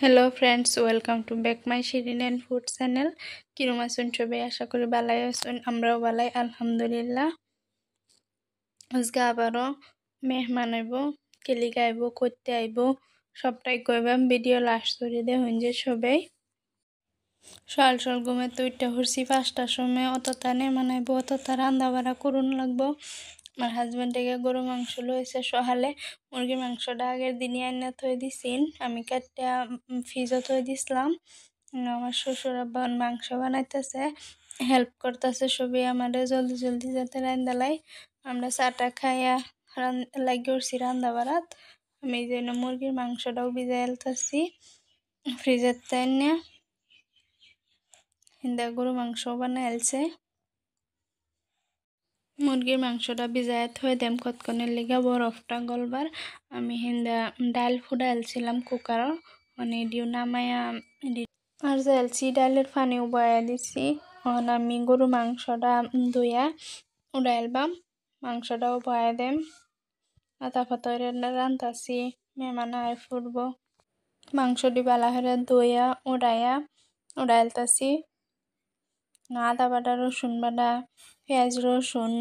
Hello friends, welcome to back my Shirin and food channel. কিরম আছেন সবাই? আশা করি ভালাই আছেন, আমরাও ভালাই আলহামদুলিল্লাহ। আজকে আবারও মেহমান আইব, কেলিকা আইব, করতে আইব, সবটাই কইবাম। ভিডিও লাস্ট করে দেখুন যে সবাই সকাল সকাল ঘুমে তো উঠতে হরছি 5টার সময়। অতটা মেহমান আইব, অতটা রান্না বাড়া করুন লাগবো। আমার হাজব্যান্ড থেকে গরু মাংস লইছে সকালে। মুরগির মাংসটা আগের দিনই আইনা থই দিছিন, আমি কাটটা ফ্রিজও থই দিছিলাম। আমার শ্বশুর আব্বা মাংস বানাইতেছে, হেল্প করতেছে সবই আমাদের জলদি জলদি যাতে রান্দা লাই। আমরা চাটা খাইয়া লাগি উঠছি রান্দা বাড়াত। আমি এই জন্য মুরগির মাংসটাও ভিজাই আলতাছি ফ্রিজের তাই না। হিন্দা গরু মাংস বানাই আলছে। মুরগির মাংসটা ভিজায় থই দেম কতক্ষণের লেগে বরফটা গলবার। আমি হিন্দা ডাল ফুটাইলছিলাম কুকারও, মানে এডিও নামায়া আর জালছি ডালের পানিও বয়া দিছি। এখন আমি গরু মাংসটা ধুইয়া উড়াইলবাম, মাংসটাও বয়া দেম। আতা পাতা রান্তাছি, মেহমান আয় ফুটব। মাংসটি বালা হরে ধুইয়া উড়াইলতাছি। আদা বাটা, রসুন বাটা, পেঁয়াজ রসুন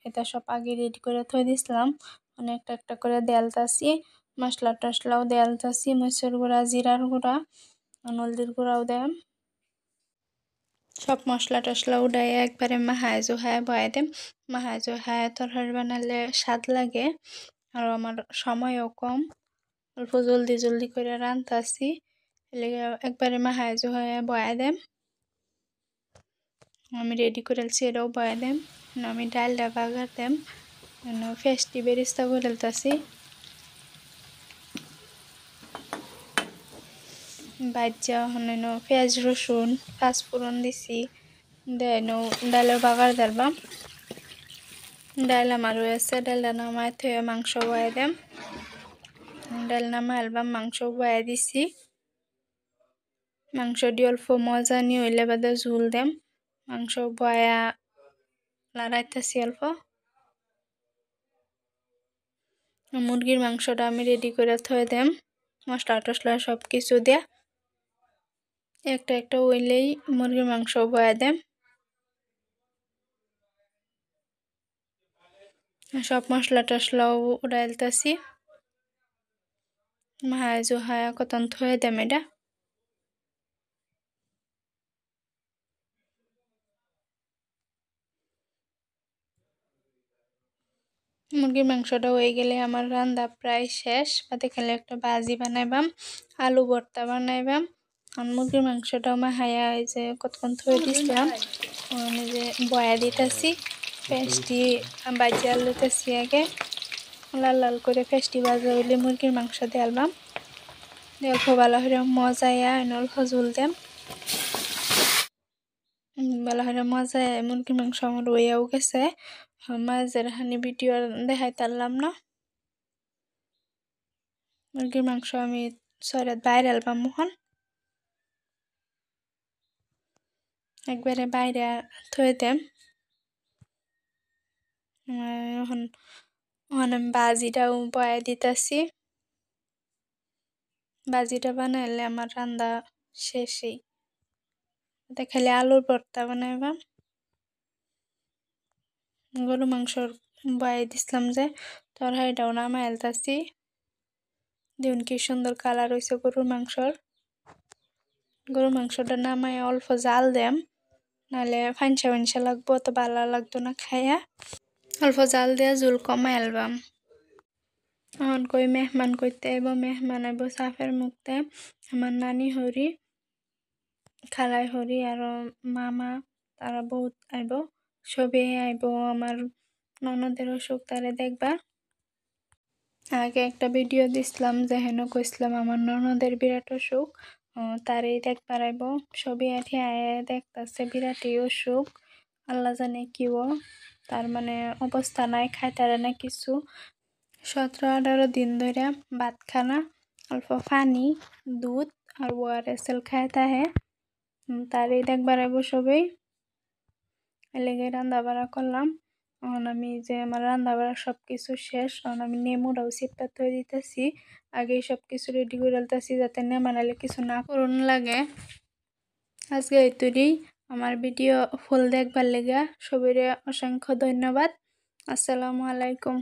এটা সব আগে রেডি করে থই দিছিলাম। একটা একটা করে দেলতাছি, মশলা টশলাও দেলতাছি, মরিচের গুঁড়া, জিরার গুঁড়া, হলদির গুঁড়াও দেম। সব মশলা টশলা উঠাই একবারে মাহায় জোহায় বয়া দেম। মাহায় জোহায় তরকারি বানালে স্বাদ লাগে, আর আমার সময়ও কম, অল্প জলদি জলদি করে রান্তাছি। এলাকা একবারে মাহায় জোহায় বয়া দেম। আমি রেডি করেছি, এটাও বয়া দেম। আমি ডালটা বাগার দেম, ফেস্টি বেরিস্তা করেলতাছি। বাজ্যা হন পেঁয়াজ রসুন পাঁচফোড়ন দিছি, দেন ডালের বাগার দেলবাম। ডাল আমার রয়েছে, ডালটা নামায় থয়ে মাংস বয়া দেম। ডাল নামায় আলবাম, মাংস বয়া দিছি। মাংস দিয়ে অল্প মজা নিয়ে হইলে বাদে ঝুল দেম। মাংস বয়া লড়াইতেছি অল্প। মুরগির মাংসটা আমি রেডি করে থয়ে দেম, মশলা টশলা সব কিছু দিয়া। একটা একটা ওইলেই মুরগির মাংস বয়া দেম। সব মশলা টশলাও উড়াইলতাছি, মাহায় জোহায় কতন থয়ে দেম এটা। মুরগির মাংসটা হয়ে গেলে আমার রান্না প্রায় শেষ। বাদে খালি একটা ভাজি বানাইবাম, আলু ভর্তা বানাইবাম। আর মুরগির মাংসটাও মাহায়া এই যে কতক্ষণ থয়ে দিছিলাম, যে বয়া দিতেছি। পেস্টি বাজিয়া লইতেছি আগে, লাল লাল করে পেস্টি বাজা হইলে মুরগির মাংস দেলবাম। অল্প ভালো করে মজাইয়া অল্প ঝুল দেম। ভালো করে মজায় মুরগির মাংস আমার হইয়াও গেছে। মাঝের হানি ভিডিও দেখাই তারলাম না। মুরগির মাংস আমি সরাত বাইরে আলবাম, মোহন একবারে বাইরে থয়ে দেম। এখন আমি বাজিটাও বয়া দিতেছি। বাজিটা বানাইলে আমার রান্না শেষই। খালি আলুর ভর্তা বানাইবাম। গরু মাংসর বয়া দিছিলাম যে তরকারিটাও নামাই আলতাছি। দেখুন কি সুন্দর কালার হয়েছে গরুর মাংসর। গরুর মাংসটা নামায় অল্প জাল দেম, নাহলে ফাইনসা ফাইনসা লাগবো, তো ভালো লাগতো না খাইয়া। অল্প জাল দেয়া ঝোল কমাই আলবাম। এখন কই মেহমান করতে আইব, মেহমান আইব সাফের মুখতে। আমার নানি হরি, খালাই হরি আর মামা, তারা বহুত আইব, সবই আইব। আমার ননদের অসুখ, তারে দেখবা। আগে একটা ভিডিও দিছিলাম যে হেন কইসলাম আমার ননদের বিরাট অসুখ, তারই দেখবার আইব। সবই এঠে আয় দেখতাছে বিরাটই অসুখ, আল্লাহ জানে কিও। তার মানে অবস্থা নাই, খাইতারে না কিছু। 17-18 দিন ধরে ভাত খানা, অল্প পানি, দুধ আর ওআরএস খায় তাহে। তারই দেখবার আইব সবই, এলেগে রান্না বাড়া করলাম। এখন আমি যে আমার রান্না বাড়া সব কিছু শেষ, এখন আমি নেমুটাও সিপটা তৈরি দিতেছি। আগেই সব কিছু রেডি করে ফেলতেছি যাতে নেমানালে কিছু না করুন লাগে। আজকে এই তৈরি আমার ভিডিও ফুল দেখবার লেগা সবাইরে অসংখ্য ধন্যবাদ। আসসালামু আলাইকুম।